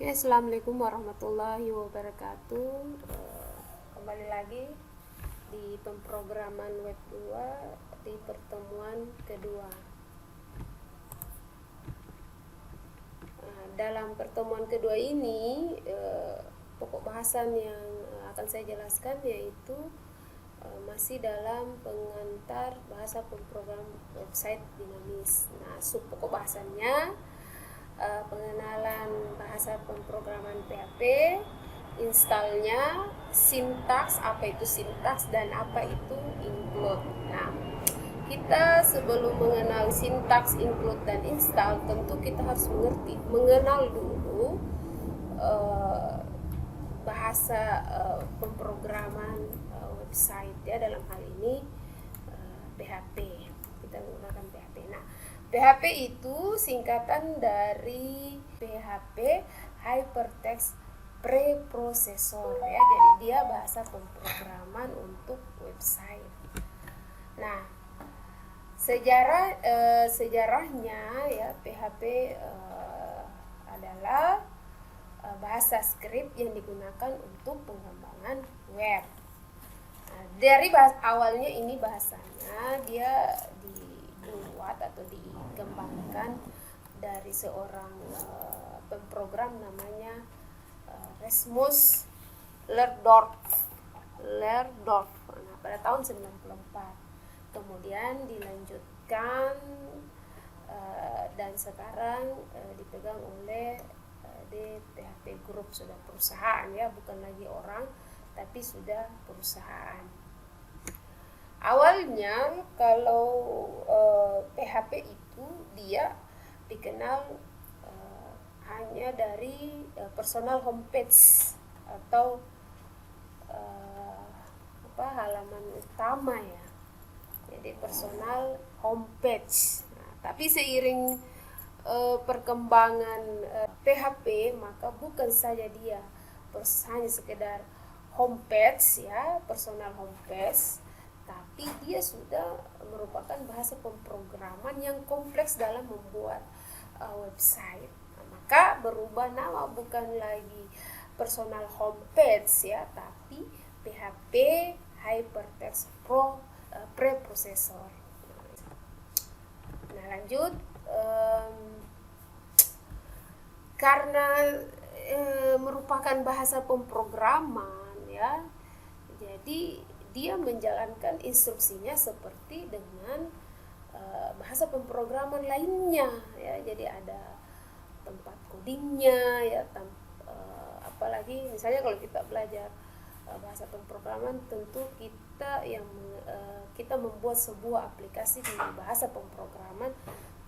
Oke, Assalamualaikum warahmatullahi wabarakatuh. Kembali lagi di pemrograman web 2 di pertemuan kedua. Dalam pertemuan kedua ini pokok bahasan yang akan saya jelaskan yaitu masih dalam pengantar bahasa pemrogram website dinamis. Nah, sub pokok bahasannya pengenalan bahasa pemrograman PHP, installnya, sintaks, apa itu sintaks dan apa itu include. Nah, kita sebelum mengenal sintaks, include dan install, tentu kita harus mengenal dulu bahasa pemrograman website ya, dalam hal ini PHP. Kita menggunakan PHP. Nah, PHP itu singkatan dari PHP Hypertext Preprocessor ya. Jadi dia bahasa pemrograman untuk website. Nah, sejarahnya ya, PHP adalah bahasa script yang digunakan untuk pengembangan web. Nah, dari awalnya ini bahasanya dia dibuat atau dikembangkan dari seorang pemrogram namanya Rasmus Lerdorf. Nah, pada tahun 94. Kemudian dilanjutkan dan sekarang dipegang oleh PHP Group, sudah perusahaan ya, bukan lagi orang tapi sudah perusahaan. Awalnya kalau PHP itu dia dikenal hanya dari personal homepage atau halaman utama ya. Jadi personal homepage. Nah, tapi seiring perkembangan PHP, maka bukan saja dia hanya sekedar homepage ya, personal homepage, tapi dia sudah merupakan bahasa pemrograman yang kompleks dalam membuat website. Nah, maka berubah nama, bukan lagi personal homepage ya, tapi PHP Hypertext Preprocessor. Nah, lanjut. Karena merupakan bahasa pemrograman ya, jadi dia menjalankan instruksinya seperti dengan bahasa pemrograman lainnya ya. Jadi ada tempat codingnya ya, apalagi misalnya kalau kita belajar bahasa pemrograman, tentu kita membuat sebuah aplikasi di bahasa pemrograman.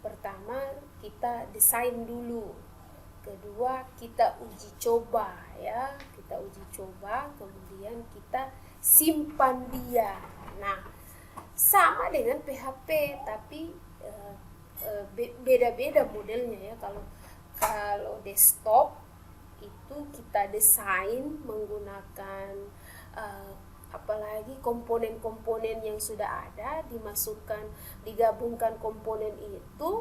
Pertama kita desain dulu, kedua kita uji coba ya, kemudian kita simpan dia. Nah, sama dengan PHP tapi beda-beda modelnya ya. Kalau desktop itu kita desain menggunakan apalagi komponen-komponen yang sudah ada, digabungkan komponen itu,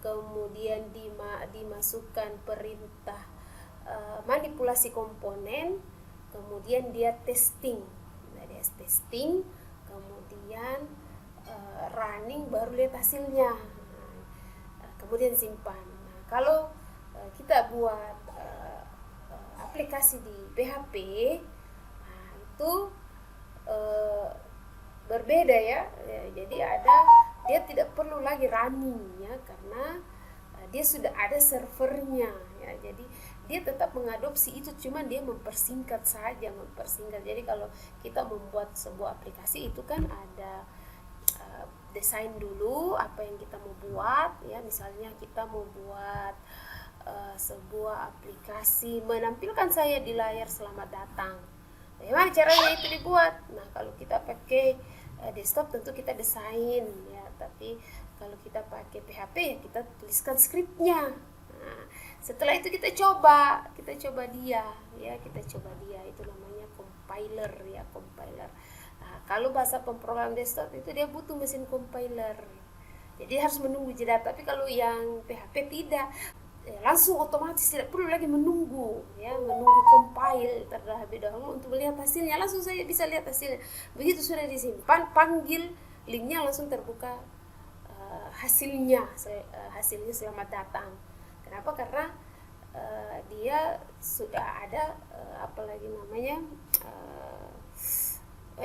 kemudian dimasukkan perintah manipulasi komponen, kemudian dia testing. Nah, dia testing, kemudian running, baru lihat hasilnya, kemudian simpan. Nah, kalau kita buat aplikasi di PHP, nah itu berbeda ya. Jadi dia tidak perlu lagi running ya, karena dia sudah ada servernya ya. Jadi dia tetap mengadopsi itu, cuman dia mempersingkat saja. Jadi kalau kita membuat sebuah aplikasi itu kan ada desain dulu apa yang kita mau buat ya. Misalnya kita mau buat sebuah aplikasi menampilkan saya di layar selamat datang. Bagaimana caranya itu dibuat? Nah, kalau kita pakai desktop tentu kita desain ya, tapi kalau kita pakai PHP ya kita tuliskan skripnya. Nah, setelah itu kita coba dia itu namanya compiler ya, compiler. Nah, kalau bahasa pemrograman desktop itu dia butuh mesin compiler, jadi harus menunggu jeda. Tapi kalau yang PHP tidak, langsung otomatis, tidak perlu lagi menunggu compile terlebih dahulu untuk melihat hasilnya. Langsung saya bisa lihat hasilnya. Begitu sudah disimpan, panggil linknya, langsung terbuka hasilnya selamat datang. Kenapa? Karena dia sudah ada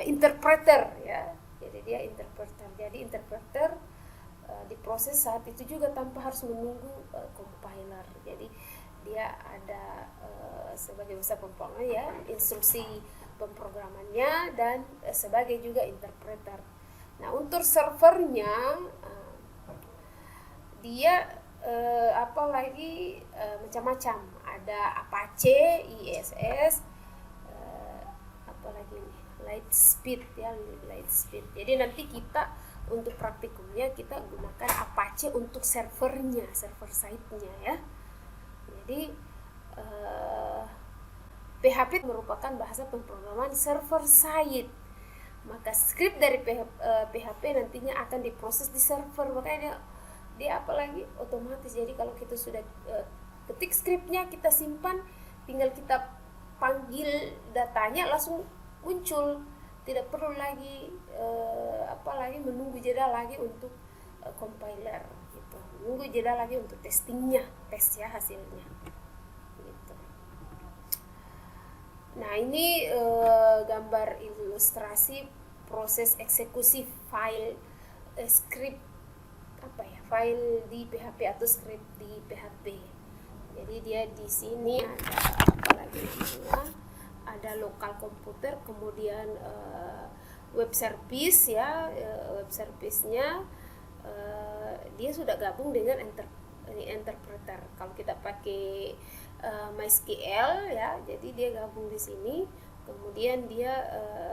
interpreter ya. Jadi dia interpreter. Jadi interpreter diproses saat itu juga tanpa harus menunggu compiler. Jadi dia ada sebagai besar pemrograman ya, instruksi pemrogramannya, dan sebagai juga interpreter. Nah, untuk servernya dia macam-macam. Ada Apache, ISS, Lightspeed ya, Lightspeed. Jadi nanti kita untuk praktikumnya kita gunakan Apache untuk servernya, server side-nya ya. Jadi PHP merupakan bahasa pemrograman server side. Maka skrip dari PHP nantinya akan diproses di server. Makanya dia otomatis. Jadi kalau kita sudah ketik skripnya, kita simpan, tinggal kita panggil datanya, langsung muncul. Tidak perlu lagi menunggu jeda lagi untuk compiler gitu. Menunggu jeda lagi untuk tes ya hasilnya gitu. Nah, ini gambar ilustrasi proses eksekusi file script file di PHP atau script di PHP. Jadi dia di sini ada lokal komputer, kemudian web service ya, web service-nya dia sudah gabung dengan interpreter. Kalau kita pakai MySQL ya, jadi dia gabung di sini. Kemudian dia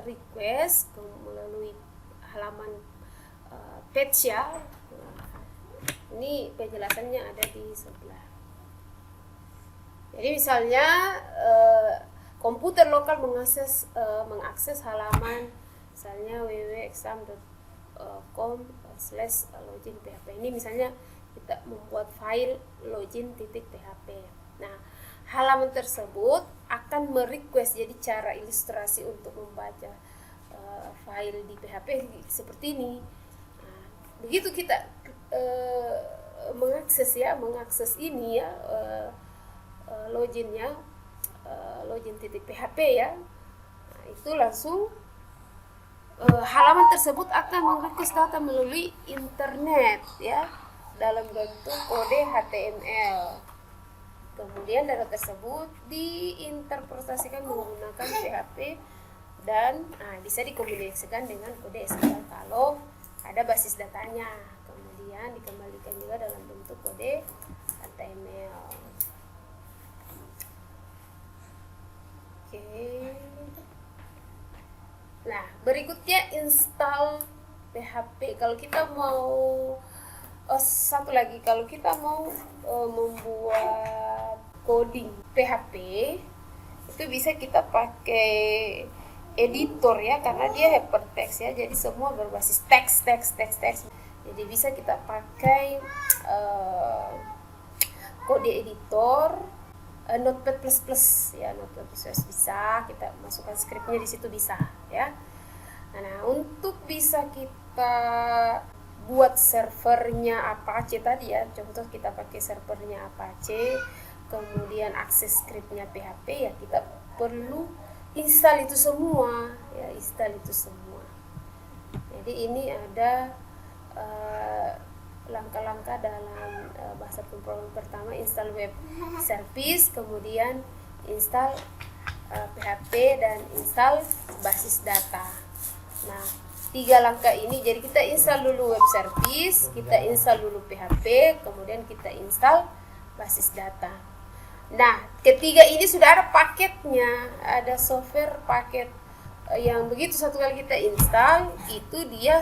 request melalui halaman page ya. Ini penjelasannya ada di sebelah. Jadi misalnya komputer lokal mengakses halaman misalnya www.exam.com/login php. Ini misalnya kita membuat file login.php. Nah, halaman tersebut akan merequest, jadi cara ilustrasi untuk membaca file di PHP seperti ini. Nah, begitu kita mengakses ini ya, loginnya, login.php ya. Nah, itu langsung halaman tersebut akan merequest data melalui internet ya, dalam bentuk kode HTML. Kemudian data tersebut diinterpretasikan menggunakan PHP dan bisa dikomunikasikan dengan kode SQL kalau ada basis datanya. Kemudian dikembalikan juga dalam bentuk kode HTML. Oke. Nah, berikutnya install PHP. Kalau kita mau satu lagi, kalau kita mau membuat coding PHP, itu bisa kita pakai editor ya, karena dia hypertext ya. Jadi semua berbasis teks. Jadi bisa kita pakai kode editor, Notepad++ ya, Notepad++ bisa kita masukkan skripnya di situ bisa ya. Nah, untuk bisa kita buat servernya Apache tadi ya, contoh kita pakai servernya Apache, kemudian akses skripnya PHP ya, kita perlu install itu semua ya, Jadi ini ada langkah-langkah dalam bahasa pemrograman. Pertama, install web service, kemudian install PHP, dan install basis data. Nah, 3 langkah ini, jadi kita install dulu web service, kita install dulu PHP, kemudian kita install basis data. Nah, ketiga ini sudah ada paketnya, ada software paket yang begitu satu kali kita install, itu dia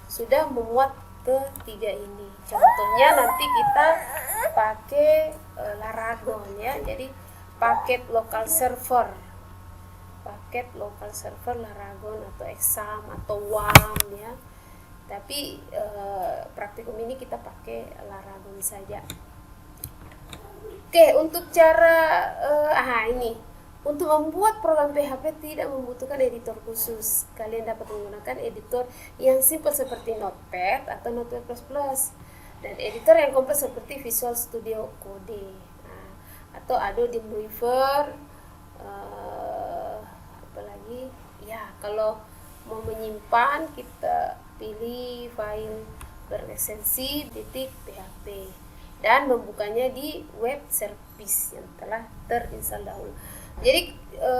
sudah memuat ketiga ini. Contohnya nanti kita pakai Laragon ya, jadi paket lokal server Laragon atau Exam atau WAM ya. Tapi praktikum ini kita pakai Laragon saja. Oke, untuk cara ini untuk membuat program PHP tidak membutuhkan editor khusus. Kalian dapat menggunakan editor yang simple seperti Notepad atau Notepad++, dan editor yang kompleks seperti Visual Studio Code, atau Adobe Dreamweaver. Apalagi ya, kalau mau menyimpan kita pilih file berekstensi .php dan membukanya di web service yang telah terinstall dahulu. Jadi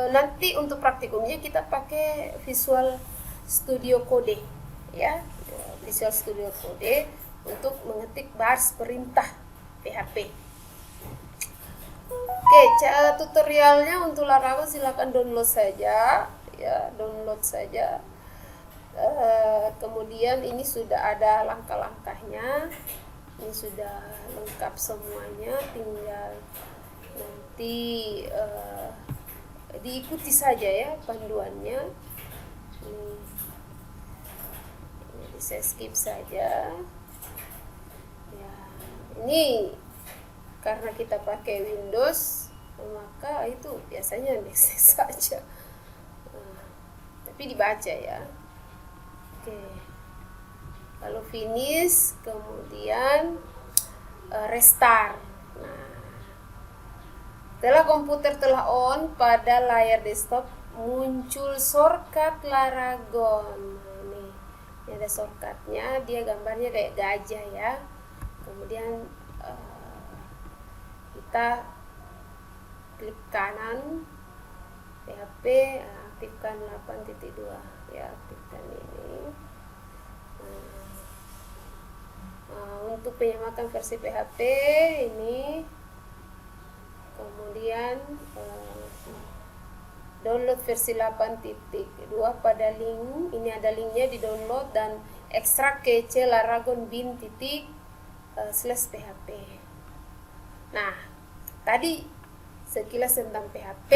nanti untuk praktikumnya kita pakai Visual Studio Code ya, Visual Studio Code untuk mengetik baris perintah PHP. Oke, tutorialnya untuk Laravel silakan download saja ya, download saja. Kemudian ini sudah ada langkah-langkahnya, ini sudah lengkap semuanya, tinggal nanti diikuti saja ya panduannya. Ini saya skip saja ya. Ini karena kita pakai Windows, maka itu biasanya next saja, tapi dibaca ya. Oke, lalu finish, kemudian restart. Nah, setelah komputer telah on, pada layar desktop muncul shortcut Laragon. Nah, ini ada shortcutnya, dia gambarnya kayak gajah ya. Kemudian kita klik kanan PHP, aktifkan 8.2 ya, aktifkan ini. Untuk penyamakan versi PHP ini, kemudian download versi 8.2 pada link ini, ada linknya di download, dan ekstrak kece Laragon bin/php. Nah, tadi sekilas tentang PHP,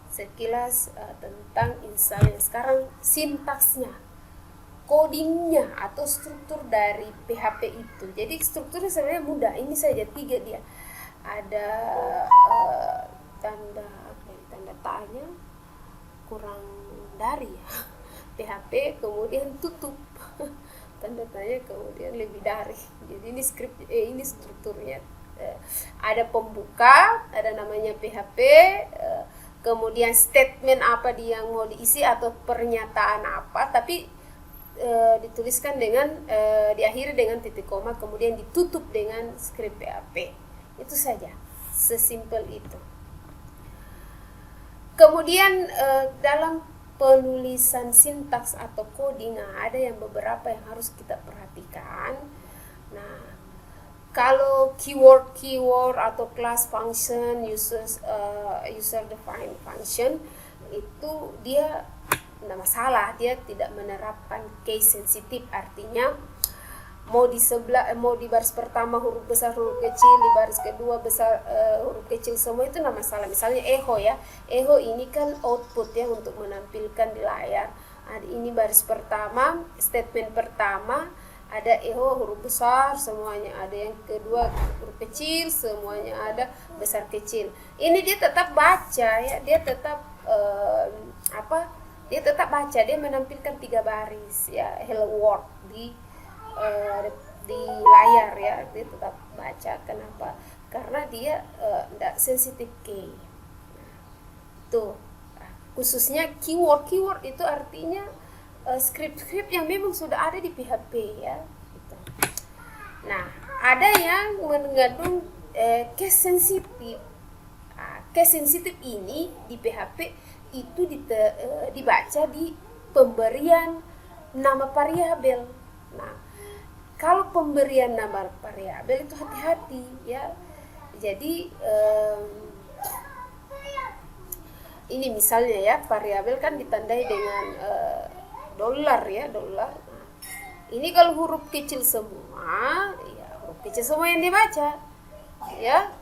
sekilas tentang installnya. Sekarang sintaksnya, codingnya atau struktur dari PHP itu. Jadi strukturnya sebenarnya mudah, ini saja 3 dia. Ada tanda tanya kurang dari ya, PHP, kemudian tutup tanda tanya, kemudian lebih dari. Jadi ini ini strukturnya. Ada pembuka, ada namanya PHP, kemudian statement apa yang mau diisi atau pernyataan apa, tapi dituliskan dengan diakhiri dengan titik koma, kemudian ditutup dengan script PHP. Itu saja, sesimpel itu. Kemudian dalam penulisan sintaks atau coding, ada yang beberapa yang harus kita perhatikan. Nah, kalau keyword atau class function, user defined function, itu dia tidak masalah, dia tidak menerapkan case sensitive, artinya mau di baris pertama huruf besar huruf kecil, di baris kedua besar huruf kecil, semua itu tidak masalah. Misalnya echo ya, echo ini kan output ya untuk menampilkan di layar. Ini baris pertama, statement pertama ada echo huruf besar semuanya, ada yang kedua huruf kecil semuanya, ada besar kecil. Ini dia tetap baca ya, dia tetap dia tetap baca, dia menampilkan 3 baris ya, hello world di layar ya, dia tetap baca. Kenapa? Karena dia tidak sensitif key. Tuh, khususnya keyword itu artinya script yang memang sudah ada di PHP ya gitu. Nah, ada yang mengandung case sensitif. Case sensitif ini di PHP itu dibaca di pemberian nama variabel. Nah, kalau pemberian nama variabel itu hati-hati ya. Jadi ini misalnya ya, variabel kan ditandai dengan dolar ya, dolar. Nah, ini kalau huruf kecil semua, ya huruf kecil semua yang dibaca, ya.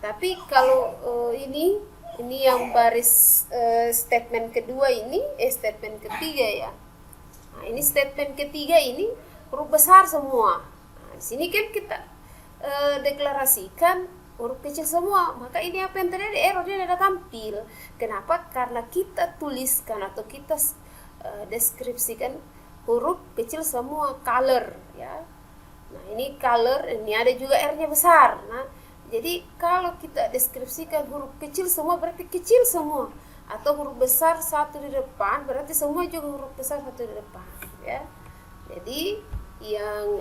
Tapi kalau ini yang baris statement kedua ini, statement ketiga ya. Nah, ini statement ketiga ini huruf besar semua. Nah, di sini kan kita deklarasikan huruf kecil semua, maka ini apa yang terjadi? Error, dia tidak tampil. Kenapa? Karena kita tuliskan atau kita deskripsikan huruf kecil semua, color ya. Nah ini color, ini ada juga R-nya besar. Nah jadi kalau kita deskripsikan huruf kecil semua berarti kecil semua, atau huruf besar satu di depan berarti semua juga huruf besar satu di depan ya. Jadi yang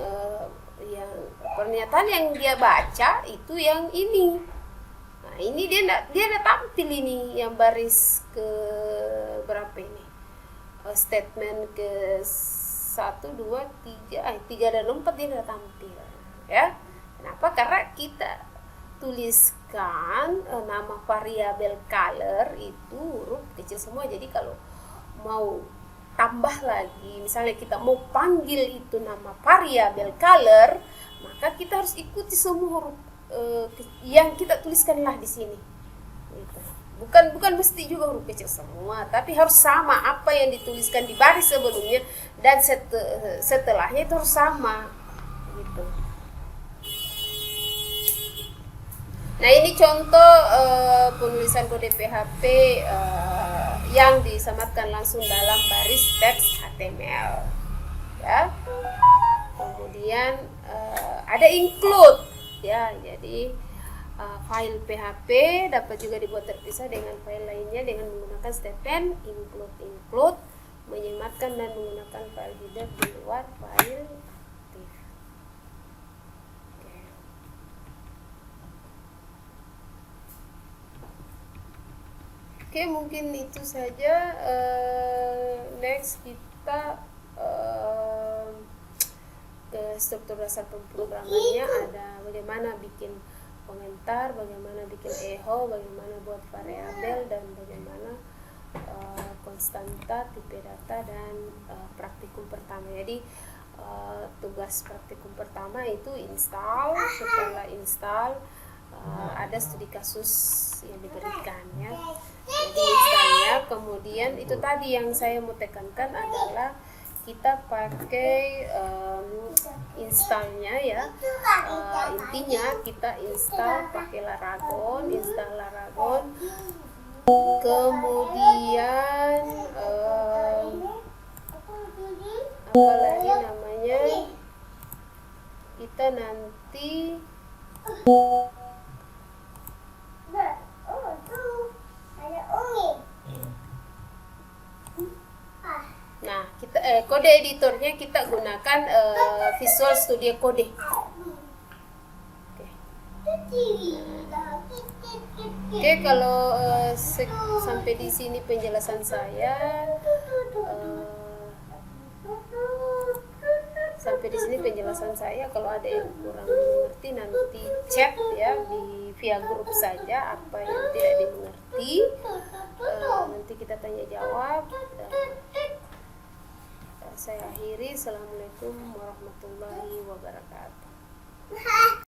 pernyataan yang dia baca itu yang ini. Nah ini dia tidak tampil ini yang baris ke berapa ini, statement ke 1, 2, 3 dan 4 dia tidak tampil ya. Kenapa? Karena kita tuliskan nama variabel color itu huruf kecil semua. Jadi kalau mau tambah lagi, misalnya kita mau panggil itu nama variabel color, maka kita harus ikuti semua huruf yang kita tuliskanlah di sini. Gitu. Bukan mesti juga huruf kecil semua, tapi harus sama apa yang dituliskan di baris sebelumnya dan setelahnya itu harus sama. Gitu. Nah ini contoh penulisan kode PHP yang disematkan langsung dalam baris teks HTML ya. Kemudian ada include ya, jadi file PHP dapat juga dibuat terpisah dengan file lainnya dengan menggunakan statement include menyematkan dan menggunakan file header di luar file div. Oke, mungkin itu saja. Next kita ke struktur dasar pemrogramannya, ada bagaimana bikin komentar, bagaimana bikin echo, bagaimana buat variabel, dan bagaimana konstanta, tipe data, dan praktikum pertama. Jadi tugas praktikum pertama itu install. Setelah install ada studi kasus yang diberikan ya. Jadi installnya, kemudian itu tadi yang saya mau tekankan adalah kita pakai installnya ya. Intinya kita install pakai Laragon, install Laragon, kemudian apa lagi namanya, kita nanti nah kita kode editornya kita gunakan Visual Studio Code. Oke, kalau sampai di sini penjelasan saya. Kalau ada yang kurang mengerti nanti chat ya via grup saja apa yang tidak dimengerti. Nanti kita tanya jawab. Saya akhiri. Assalamualaikum warahmatullahi wabarakatuh.